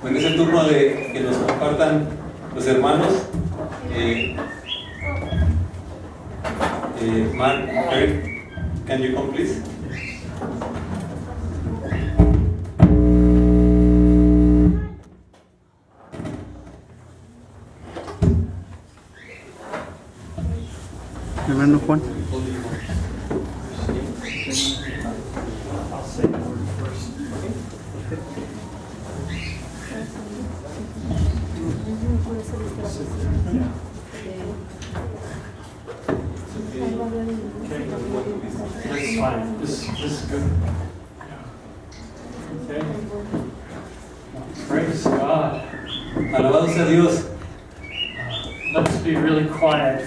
Bueno, es el turno de que nos compartan los hermanos. Mark, Kari, can you come please? Hermano Juan. That's fine. This is good. Okay. Praise God. Alabado sea Dios. Let's be really quiet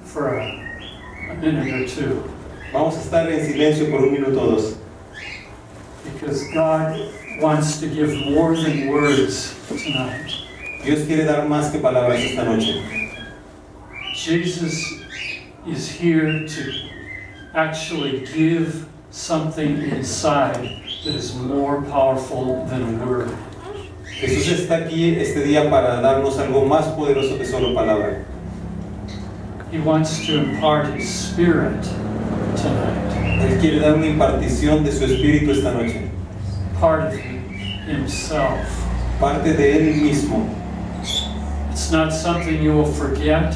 for a minute or two. Vamos a estar en silencio por un minuto o dos. Because God wants to give more than words tonight. Dios quiere dar más que palabras esta noche. Jesus is here to actually give something inside that is more powerful than a word. Jesús está aquí este día para darnos algo más poderoso que solo palabra. He wants to impart His Spirit tonight. Él quiere dar una impartición de su espíritu esta noche. Part of Himself. Parte de Él mismo. It's not something you will forget.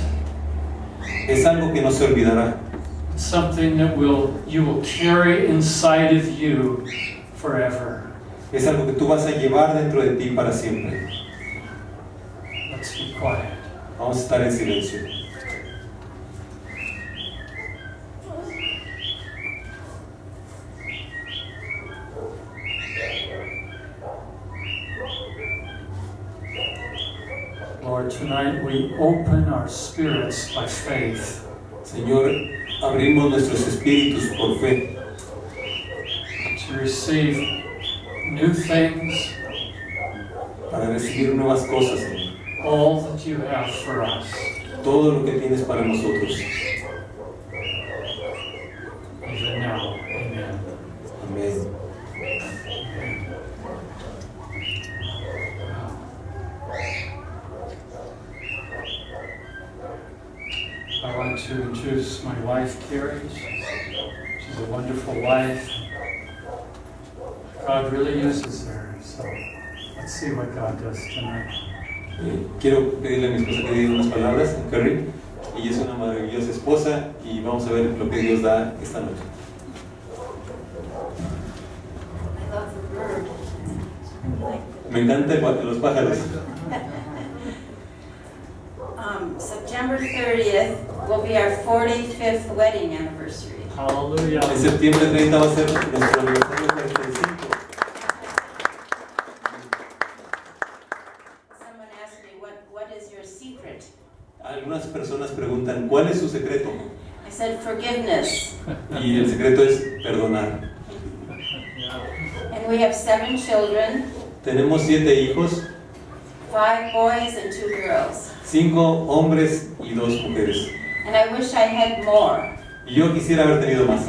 Es algo que no se olvidará. It's something that you will carry inside of you forever. Es algo que tú vas a llevar dentro de ti para siempre. Let's be quiet. Vamos a estar en silencio. Lord, tonight we open our spirits by faith. Señor, abrimos nuestros espíritus por fe To receive new things, para recibir nuevas cosas, Señor. all that you have for us. Todo lo que tienes para nosotros. Even now. Amen. Amén. I want to introduce my wife, Kari. She's a wonderful wife. God really uses her, so let's see what God does tonight. Quiero pedirle a mi esposa que diga unas palabras, a Kari. Ella es una maravillosa esposa y vamos a ver lo que Dios da esta noche. I love the bird. Me encanta los pájaros. September 30th will be our 45th wedding anniversary. Hallelujah. En septiembre 30 va a ser nuestro aniversario 45. Someone asked me, what is your secret? Algunas personas preguntan, ¿cuál es su secreto? I said, forgiveness. Y el secreto es perdonar. And we have 7 children, Tenemos 7 hijos, 5 boys and 2 girls. 5 hombres y 2 mujeres. And I wish I had more. Y yo quisiera haber tenido más.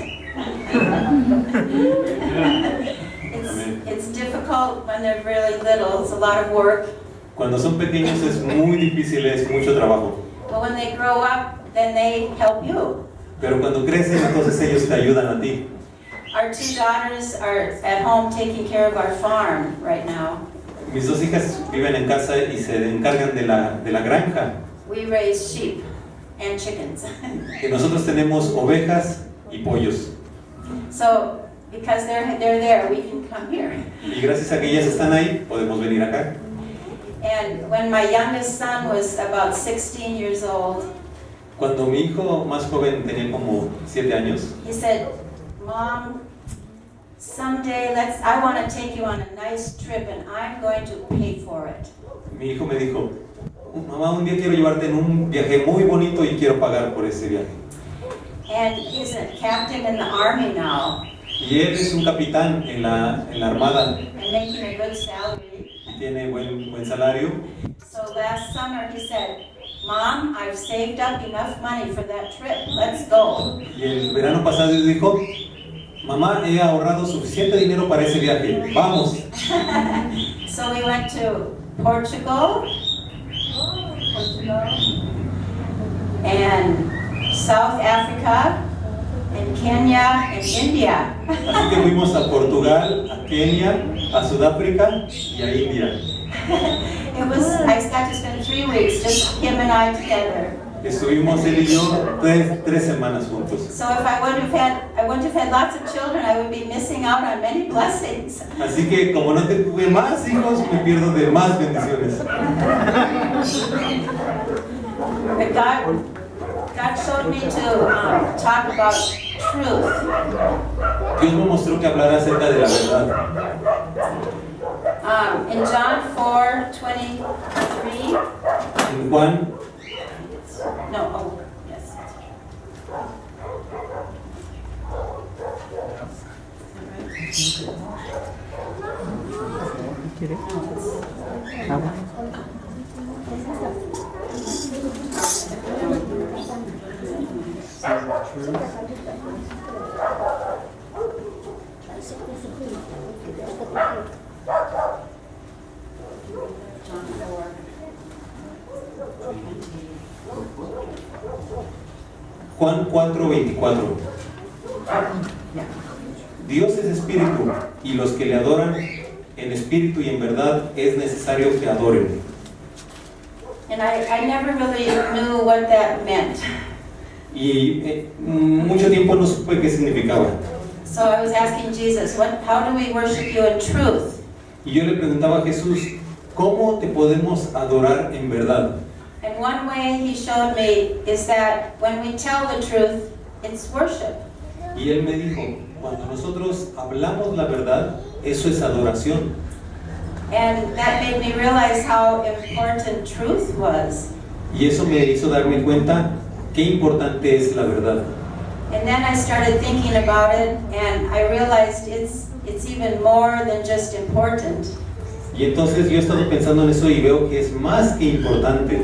It's difficult when they're really little. It's a lot of work. Cuando son pequeños es muy difícil, es mucho trabajo. But when they grow up, then they help you. Pero cuando crecen, entonces ellos te ayudan a ti. Our 2 daughters are at home taking care of our farm right now. Mis 2 hijas viven en casa y se encargan de la granja. We raise sheep and chickens. Y nosotros tenemos ovejas y pollos. So, because they're there, we can come here. Y gracias a que ellas están ahí, podemos venir acá. And when my youngest son was about 16 years old, Cuando mi hijo más joven tenía como 7 años, he said, Mom, someday I want to take you on a nice trip and I'm going to pay for it. mi hijo me dijo, mamá, un día quiero llevarte en un viaje muy bonito y quiero pagar por ese viaje. And he's a captain in the army now Y él es un capitán en la armada, and making a good salary. tiene buen salario. So last summer he said, Mom, I've saved up enough money for that trip. Let's go. Y el verano pasado él dijo, mamá, he ahorrado suficiente dinero para ese viaje, vamos. So we went to Portugal, and South Africa, and Kenya, and India. Así que fuimos a Portugal, a Kenia, a Sudáfrica y a India. I got to spend 3 weeks, just him and I together. Estuvimos él y yo tres semanas juntos. So if I wouldn't have had lots of children, I would be missing out on many blessings. Así que como no tuve más hijos, me pierdo de más bendiciones. But God showed me to talk about truth. Dios me mostró que hablara acerca de la verdad. In John 4:23. En Juan, Yes. Juan 4:24. Dios es espíritu, y los que le adoran en espíritu y en verdad es necesario que adoren. And I never really knew what that meant. Y mucho tiempo no supe qué significaba. So I was asking Jesus, how do we worship you in truth? Y yo le preguntaba a Jesús, ¿cómo te podemos adorar en verdad? And one way he showed me is that when we tell the truth, it's worship. Y él me dijo, cuando nosotros hablamos la verdad, eso es adoración. And that made me realize how important truth was. Y eso me hizo darme cuenta qué importante es la verdad. And then I started thinking about it, and I realized it's even more than just important. Y entonces yo he estado pensando en eso y veo que es más que importante.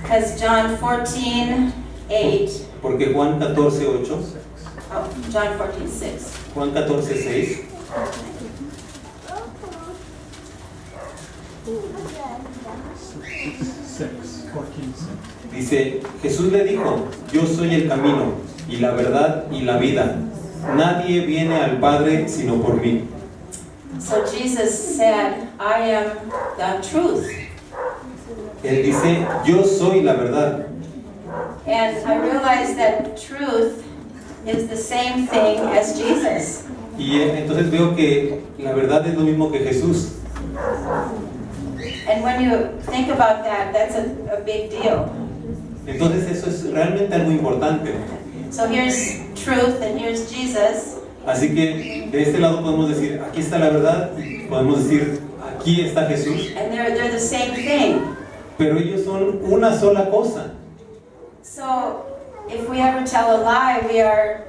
Because John 14:8. Porque Juan 14:8. John 14:6. Juan 14:6. Dice, Jesús le dijo, yo soy el camino y la verdad y la vida. Nadie viene al Padre sino por mí. So Jesus said, I am the truth. Él dice, yo soy la verdad. And I realized that truth is the same thing as Jesus. Y entonces veo que la verdad es lo mismo que Jesús. And when you think about that, that's a big deal. Entonces eso es realmente algo importante. So here's truth and here's Jesus. Así que de este lado podemos decir, aquí está la verdad, y podemos decir, aquí está Jesús. And they're the same thing. Pero ellos son una sola cosa. So if we ever tell a lie, we are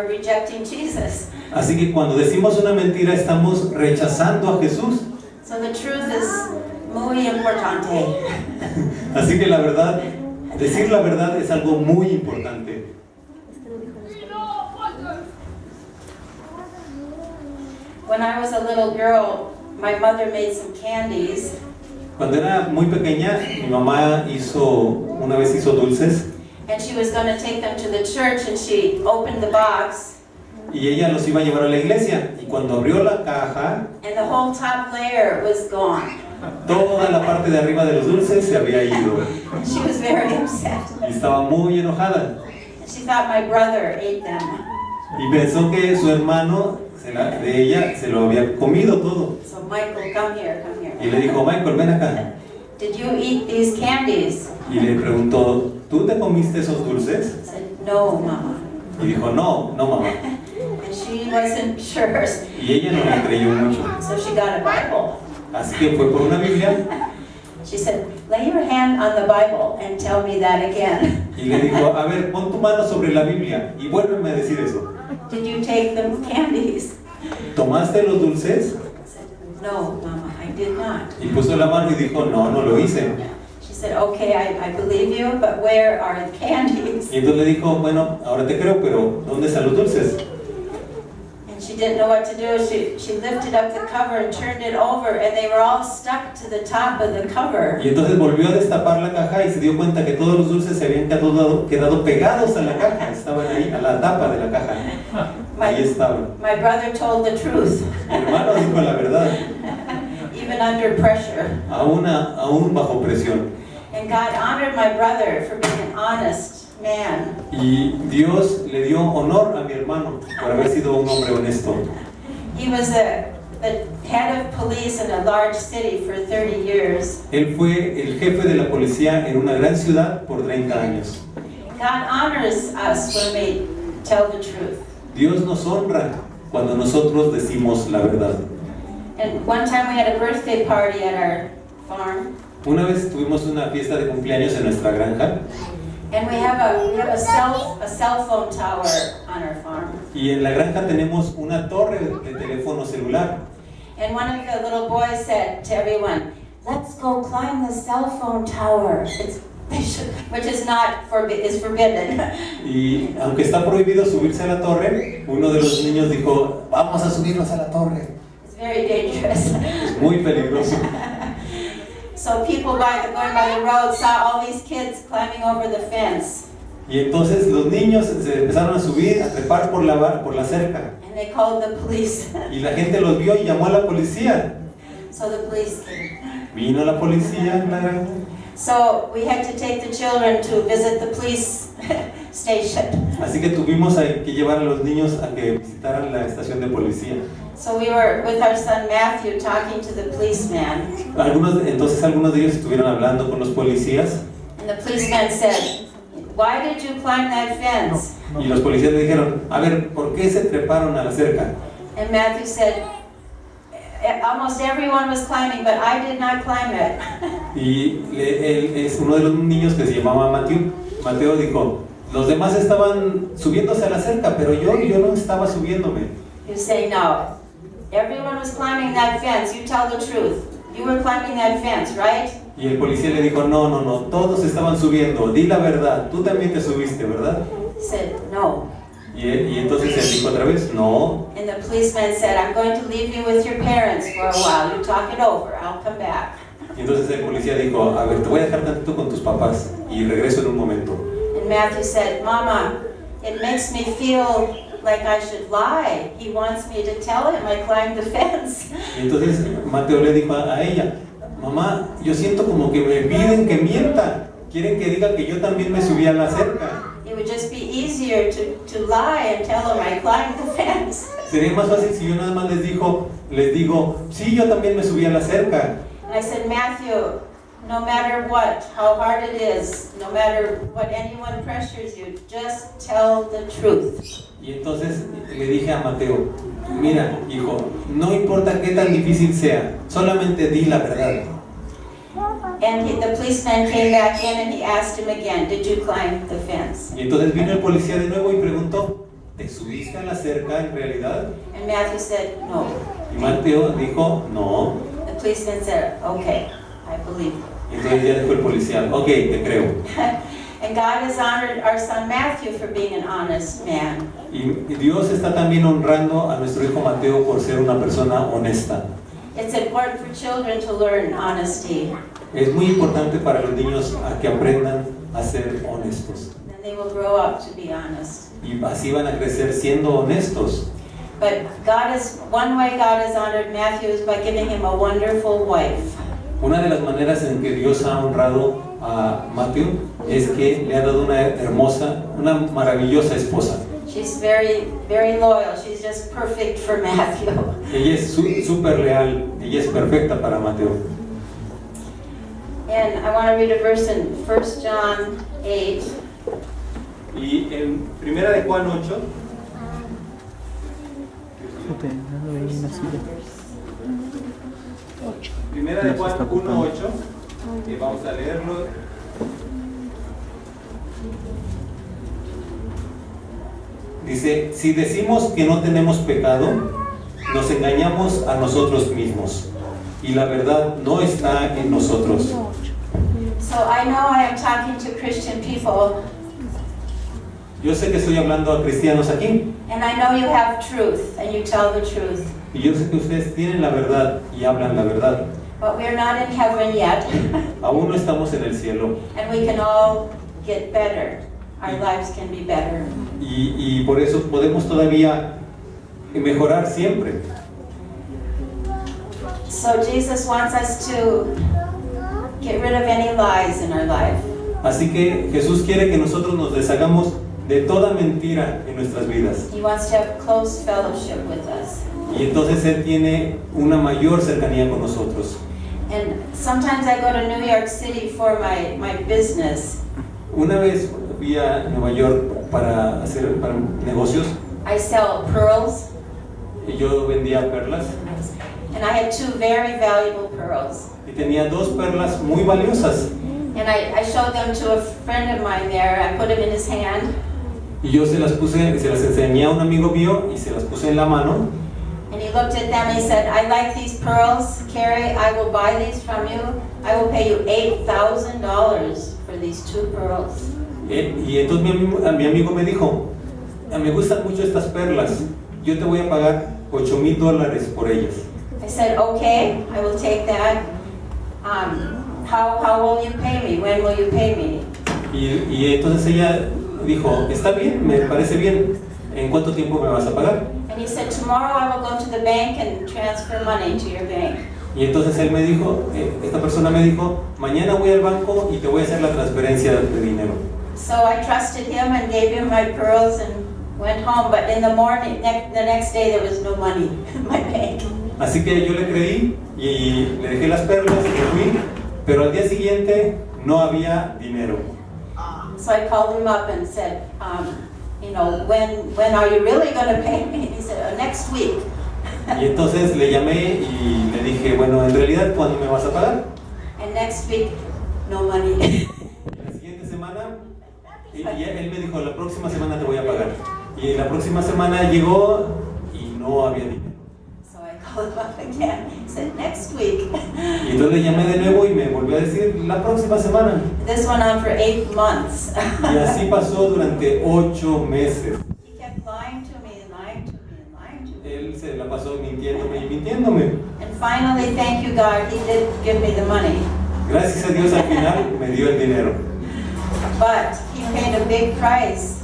rejecting Jesus. Así que cuando decimos una mentira estamos rechazando a Jesús. So the truth is muy importante. Así que la verdad, decir la verdad es algo muy importante. When I was a little girl, my mother made some candies. Cuando era muy pequeña, mi mamá una vez hizo dulces. And she was going to take them to the church, and she opened the box. Y ella los iba a llevar a la iglesia. Y cuando abrió la caja, And the whole top layer was gone. toda la parte de arriba de los dulces se había ido. She was very upset. Y estaba muy enojada. And she thought my brother ate them. Y pensó que su hermano de ella se lo había comido todo. So Michael, come here, come here. Y le dijo, Michael, ven acá. Did you eat these candies? Y le preguntó, ¿tú te comiste esos dulces? I said, no, Mama. Y dijo, no, mamá. And she wasn't sure. Y ella no le creyó mucho. So she got a Bible. Así que fue por una Biblia She said, lay your hand on the Bible and tell me that again. y le dijo, a ver, pon tu mano sobre la Biblia y vuélveme a decir eso. Did you take the candies? ¿Tomaste los dulces? I said, no, Mama, I did not. Y puso la mano y dijo, no lo hice. She said, okay, I believe you, but where are the candies? Y entonces le dijo, bueno, ahora te creo, pero ¿dónde están los dulces? And she didn't know what to do. She lifted up the cover and turned it over, and they were all stuck to the top of the cover. Y entonces volvió a destapar la caja y se dio cuenta que todos los dulces se habían quedado pegados a la caja, estaban ahí, a la tapa de la caja. Ahí estaban. My brother told the truth. Mi hermano dijo la verdad, Even under pressure. aún bajo presión. And God honored my brother for being an honest man. Y Dios le dio honor a mi hermano por haber sido un hombre honesto. He was the head of police in a large city for 30 years. Él fue el jefe de la policía en una gran ciudad por 30 años. God honors us when we tell the truth. Dios nos honra cuando nosotros decimos la verdad. And one time we had a birthday party at our farm. Una vez tuvimos una fiesta de cumpleaños en nuestra granja. And we have a cell phone tower on our farm. Y en la granja tenemos una torre de teléfono celular. And one of the little boys said to everyone, "Let's go climb the cell phone tower." Which is forbidden. Y aunque está prohibido subirse a la torre, uno de los niños dijo, vamos a subirnos a la torre. It's very dangerous. Es muy peligroso. So people going by the road saw all these kids climbing over the fence. Y entonces los niños se empezaron a subir, a trepar por la cerca. And they called the police. Y la gente los vio y llamó a la policía. So the police came. Vino la policía en la granja. So we had to take the children to visit the police station. Así que tuvimos que llevar a los niños a que visitaran la estación de policía. So we were with our son Matthew talking to the policeman. Entonces algunos de ellos estuvieron hablando con los policías. And the policeman said, "Why did you climb that fence?" Y los policías le dijeron, a ver, ¿por qué se treparon a la cerca? And Matthew said, "Almost everyone was climbing, but I did not climb it." Y él es uno de los niños que se llamaba Mateo dijo, los demás estaban subiéndose a la cerca, pero yo no estaba subiéndome. You say, "No, everyone was climbing that fence. You tell the truth. You were climbing that fence, right?" Y el policía le dijo, no, todos estaban subiendo, di la verdad, tú también te subiste, ¿verdad? He said, "No." Y entonces él dijo otra vez, no. And the policeman said, "I'm going to leave you with your parents for a while. You talk it over. I'll come back." Y entonces el policía dijo, a ver, te voy a dejar tantito con tus papás y regreso en un momento. And Matthew said, "Mama, it makes me feel like I should lie. He wants me to tell him I climbed the fence." Y entonces Mateo le dijo a ella, mamá, yo siento como que me piden que mienta, quieren que diga que yo también me subí a la cerca. It would just be easier to lie and tell him I climbed the fence. Sería más fácil si yo nada más les digo, sí, yo también me subí a la cerca. And I said, "Matthew, no matter what, how hard it is, no matter what anyone pressures you, just tell the truth." Y entonces le dije a Mateo, mira, hijo, no importa qué tan difícil sea, solamente di la verdad. And the policeman came back in and he asked him again, "Did you climb the fence?" Y entonces vino el policía de nuevo y preguntó, ¿te subiste a la cerca en realidad? And Matthew said, "No." Y Mateo dijo, no. The policeman said, "Okay, I believe you." Y entonces ya dijo el policía, ok, te creo. And God has honored our son Matthew for being an honest man. Y Dios está también honrando a nuestro hijo Mateo por ser una persona honesta. It's important for children to learn honesty. Es muy importante para los niños a que aprendan a ser honestos. And they will grow up to be honest. Y así van a crecer siendo honestos. But one way God has honored Matthew is by giving him a wonderful wife. Una de las maneras en que Dios ha honrado a Mateo es que le ha dado una maravillosa esposa. She's very, very loyal. She's just perfect for Matthew. Ella es súper leal, ella es perfecta para Mateo. And I want to read a verse in 1 John 8. Y en Primera de Juan 8, Primera de Juan 1:8, y vamos a leerlo. Dice, si decimos que no tenemos pecado, nos engañamos a nosotros mismos, y la verdad no está en nosotros. So I know I am talking to Christian people, Yo sé que estoy hablando a cristianos aquí, and I know you have truth and you tell the truth. y yo sé que ustedes tienen la verdad y hablan la verdad. But we're not in heaven yet, Aún no estamos en el cielo, and we can all get better. Our lives can be better. y por eso podemos todavía mejorar siempre. So Jesus wants us to get rid of any lies in our life. Así que Jesús quiere que nosotros nos deshagamos de toda mentira en nuestras vidas. He wants to have close fellowship with us. Y entonces Él tiene una mayor cercanía con nosotros. And sometimes I go to New York City for my business. Una vez fui a Nueva York para negocios, I sell pearls, y yo vendía perlas and I had 2 very valuable pearls. y tenía 2 perlas muy valiosas. And I showed them to a friend of mine there. I put them in his hand. Y yo se las enseñé a un amigo mío y se las puse en la mano. And he looked at them and he said, I like these pearls, Kari. I will buy these from you. I will pay you $8,000 for these 2 pearls. Y entonces mi amigo me dijo, me gustan mucho estas perlas, yo te voy a pagar $8,000 por ellas. I said, okay, I will take that. How will you pay me? When will you pay me? Y entonces ella dijo, está bien, me parece bien, ¿en cuánto tiempo me vas a pagar? And he said, tomorrow I will go to the bank and transfer money to your bank. Y entonces él me dijo, esta persona me dijo, mañana voy al banco y te voy a hacer la transferencia de dinero. So I trusted him and gave him my pearls and went home. But in the morning, the next day, there was no money in my bank. Así que yo le creí y le dejé las perlas y me fui, pero al día siguiente no había dinero. So I called him up and said, when are you really going to pay me? He said, next week. Y entonces le llamé y le dije, bueno, en realidad, ¿cuándo me vas a pagar? And next week, no money. La siguiente semana, y él me dijo, la próxima semana te voy a pagar. Y la próxima semana llegó y no había dinero. So I called him up again. He said, next week. Y entonces le llamé de nuevo y me volvió a decir, la próxima semana. This went on for 8 months. Y así pasó durante 8 meses. He kept lying to me and lying to me and lying to me. Él se la pasó mintiéndome y mintiéndome. And finally, thank you, God, he did give me the money. Gracias a Dios al final me dio el dinero. But he paid a big price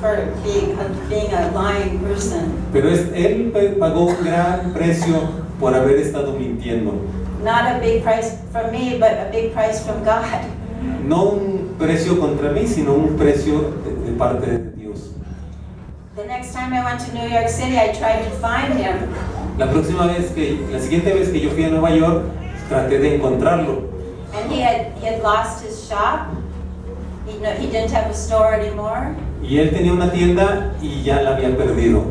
for being a lying person. Pero él pagó un gran precio por haber estado mintiendo. Not a big price from me, but a big price from God. No un precio contra mí, sino un precio de parte de Dios. The next time I went to New York City, I tried to find him. La siguiente vez que yo fui a Nueva York, traté de encontrarlo. And he had lost his shop. He didn't have a store anymore. Y él tenía una tienda y ya la había perdido.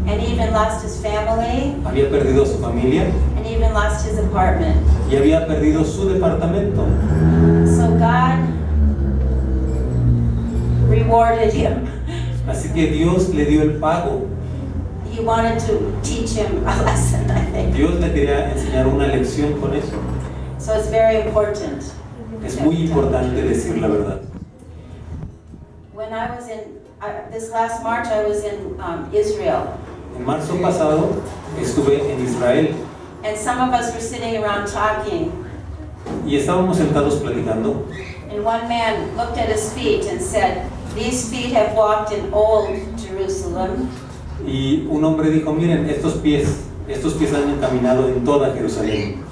And he even lost his family. Había perdido su familia. And he even lost his apartment. Y había perdido su departamento. So God rewarded him. Así que Dios le dio el pago. He wanted to teach him a lesson, I think. Dios le quería enseñar una lección con eso. So it's very important. Es muy importante decir la verdad. When I was this last March, I was in Israel. En marzo pasado estuve en Israel And some of us were sitting around talking. y estábamos sentados platicando. And one man looked at his feet and said, these feet have walked in old Jerusalem. Y un hombre dijo, miren, estos pies han caminado en toda Jerusalén.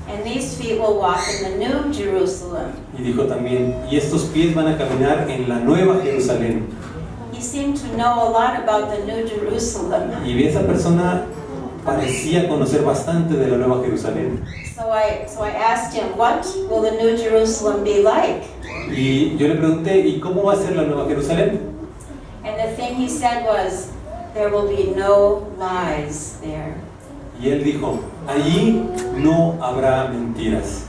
And these feet will walk in the new Jerusalem. Y dijo también, y estos pies van a caminar en la nueva Jerusalén. He seemed to know a lot about the new Jerusalem. Y esa persona parecía conocer bastante de la nueva Jerusalén. So I asked him, what will the new Jerusalem be like? Y yo le pregunté, ¿y cómo va a ser la nueva Jerusalén? And the thing he said was, there will be no lies there. Y él dijo, allí no habrá mentiras.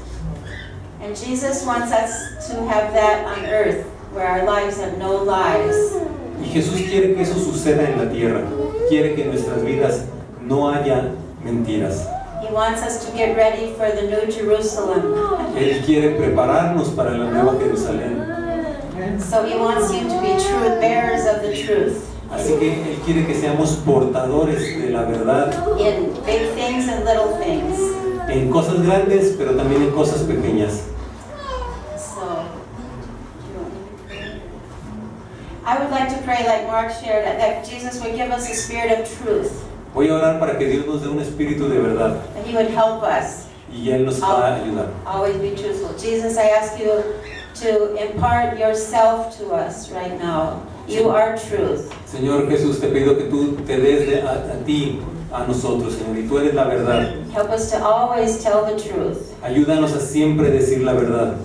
And Jesus wants us to have that on earth, where our lives have no lies. Y Jesús quiere que eso suceda en la tierra. Quiere que en nuestras vidas no haya mentiras. He wants us to get ready for the new Jerusalem. Él quiere prepararnos para la nueva Jerusalén. So he wants you to be truth bearers of the truth. Así que Él quiere que seamos portadores de la verdad In big things and little things. en cosas grandes, pero también en cosas pequeñas. So, I would like to pray like Mark shared, that Jesus would give us a spirit of truth. Voy a orar para que Dios nos dé un espíritu de verdad That he would help us y Él nos va a ayudar. always be truthful. Jesus, I ask you to impart yourself to us right now. You are truth. Señor Jesús, te pido que tú te des a ti, a nosotros, Señor, y tú eres la verdad. Help us to always tell the truth. Ayúdanos a siempre decir la verdad.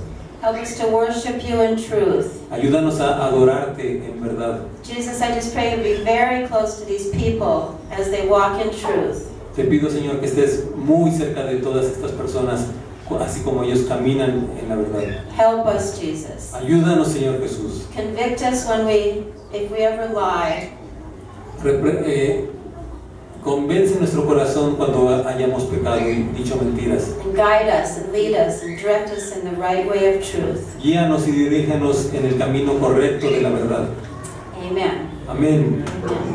Help us to worship you in truth. Ayúdanos a adorarte en verdad. Jesus, I just pray you be very close to these people as they walk in truth. Te pido, Señor, que estés muy cerca de todas estas personas, así como ellos caminan en la verdad. Help us, Jesus. Ayúdanos, Señor Jesús. Convict us if we ever lie. Convence nuestro corazón cuando hayamos pecado y dicho mentiras. And guide us and lead us and direct us in the right way of truth. Guíanos y dirígenos en el camino correcto de la verdad. Amen. Amén. Amen.